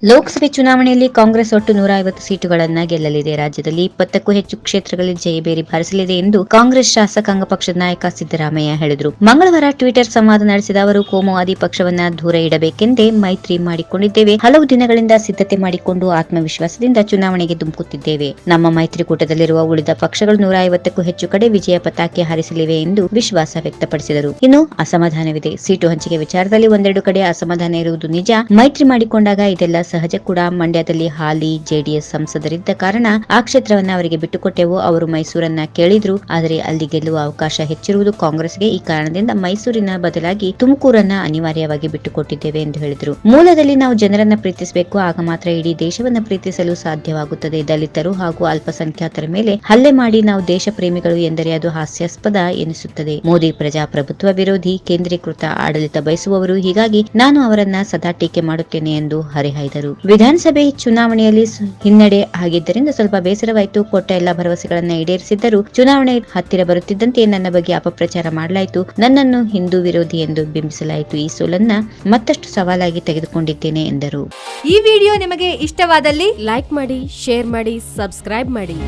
ಲೋಕಸಭೆ ಚುನಾವಣೆಯಲ್ಲಿ ಕಾಂಗ್ರೆಸ್ ಒಟ್ಟು 150 ಸೀಟುಗಳನ್ನು ಗೆಲ್ಲಲಿದೆ. ರಾಜ್ಯದಲ್ಲಿ 20ಕ್ಕೂ ಹೆಚ್ಚು ಕ್ಷೇತ್ರಗಳಲ್ಲಿ ಜಯಬೇರಿ ಬಾರಿಸಲಿದೆ ಎಂದು ಕಾಂಗ್ರೆಸ್ ಶಾಸಕಾಂಗ ಪಕ್ಷದ ನಾಯಕ ಸಿದ್ದರಾಮಯ್ಯ ಹೇಳಿದರು. ಮಂಗಳವಾರ ಟ್ವಿಟರ್ ಸಂವಾದ ನಡೆಸಿದ ಅವರು, ಕೋಮುವಾದಿ ಪಕ್ಷವನ್ನ ದೂರ ಇಡಬೇಕೆಂದೇ ಮೈತ್ರಿ ಮಾಡಿಕೊಂಡಿದ್ದೇವೆ. ಹಲವು ದಿನಗಳಿಂದ ಸಿದ್ಧತೆ ಮಾಡಿಕೊಂಡು ಆತ್ಮವಿಶ್ವಾಸದಿಂದ ಚುನಾವಣೆಗೆ ಧುಮುಕುತ್ತಿದ್ದೇವೆ. ನಮ್ಮ ಮೈತ್ರಿಕೂಟದಲ್ಲಿರುವ ಉಳಿದ ಪಕ್ಷಗಳು 150ಕ್ಕೂ ಹೆಚ್ಚು ಕಡೆ ವಿಜಯ ಪತಾಕೆ ಹಾರಿಸಲಿವೆ ಎಂದು ವಿಶ್ವಾಸ ವ್ಯಕ್ತಪಡಿಸಿದರು. ಇನ್ನು ಅಸಮಾಧಾನವಿದೆ. ಸೀಟು ಹಂಚಿಕೆ ವಿಚಾರದಲ್ಲಿ ಒಂದೆರಡು ಕಡೆ ಅಸಮಾಧಾನ ಇರುವುದು ನಿಜ. ಮೈತ್ರಿ ಮಾಡಿಕೊಂಡಾಗ ಇದೆಲ್ಲ ಸಹಜ ಕೂಡ. ಮಂಡ್ಯದಲ್ಲಿ ಹಾಲಿ ಜೆಡಿಎಸ್ ಸಂಸದರಿದ್ದ ಕಾರಣ ಆ ಕ್ಷೇತ್ರವನ್ನ ಅವರಿಗೆ ಬಿಟ್ಟುಕೊಟ್ಟೆವು. ಅವರು ಮೈಸೂರನ್ನ ಕೇಳಿದ್ರು, ಆದರೆ ಅಲ್ಲಿ ಗೆಲ್ಲುವ ಅವಕಾಶ ಹೆಚ್ಚಿರುವುದು ಕಾಂಗ್ರೆಸ್ಗೆ. ಈ ಕಾರಣದಿಂದ ಮೈಸೂರಿನ ಬದಲಾಗಿ ತುಮಕೂರನ್ನ ಅನಿವಾರ್ಯವಾಗಿ ಬಿಟ್ಟುಕೊಟ್ಟಿದ್ದೇವೆ ಎಂದು ಹೇಳಿದರು. ಮೂಲದಲ್ಲಿ ನಾವು ಜನರನ್ನ ಪ್ರೀತಿಸಬೇಕು, ಆಗ ಮಾತ್ರ ಇಡೀ ದೇಶವನ್ನ ಪ್ರೀತಿಸಲು ಸಾಧ್ಯವಾಗುತ್ತದೆ. ದಲಿತರು ಹಾಗೂ ಅಲ್ಪಸಂಖ್ಯಾತರ ಮೇಲೆ ಹಲ್ಲೆ ಮಾಡಿ ನಾವು ದೇಶ ಪ್ರೇಮಿಗಳು ಎಂದರೆ ಅದು ಹಾಸ್ಯಾಸ್ಪದ ಎನಿಸುತ್ತದೆ. ಮೋದಿ ಪ್ರಜಾಪ್ರಭುತ್ವ ವಿರೋಧಿ, ಕೇಂದ್ರೀಕೃತ ಆಡಳಿತ ಬಯಸುವವರು. ಹೀಗಾಗಿ ನಾನು ಅವರನ್ನ ಸದಾ ಟೀಕೆ ಮಾಡುತ್ತೇನೆ ಎಂದು ಹರಿಹಾಯ್ದರು. ವಿಧಾನಸಭೆ ಚುನಾವಣೆಯಲ್ಲಿ ಹಿನ್ನಡೆ ಆಗಿದ್ದರಿಂದ ಸ್ವಲ್ಪ ಬೇಸರವಾಯಿತು. ಕೊಟ್ಟ ಎಲ್ಲ ಭರವಸೆಗಳನ್ನ ಈಡೇರಿಸಿದ್ದರು. ಚುನಾವಣೆ ಹತ್ತಿರ ಬರುತ್ತಿದ್ದಂತೆ ನನ್ನ ಬಗ್ಗೆ ಅಪಪ್ರಚಾರ ಮಾಡಲಾಯಿತು. ನನ್ನನ್ನು ಹಿಂದೂ ವಿರೋಧಿ ಎಂದು ಬಿಂಬಿಸಲಾಯಿತು. ಈ ಸೋಲನ್ನ ಮತ್ತಷ್ಟು ಸವಾಲಾಗಿ ತೆಗೆದುಕೊಂಡಿದ್ದೇನೆ ಎಂದರು. ಈ ವಿಡಿಯೋ ನಿಮಗೆ ಇಷ್ಟವಾದಲ್ಲಿ ಲೈಕ್ ಮಾಡಿ, ಶೇರ್ ಮಾಡಿ, ಸಬ್ಸ್ಕ್ರೈಬ್ ಮಾಡಿ.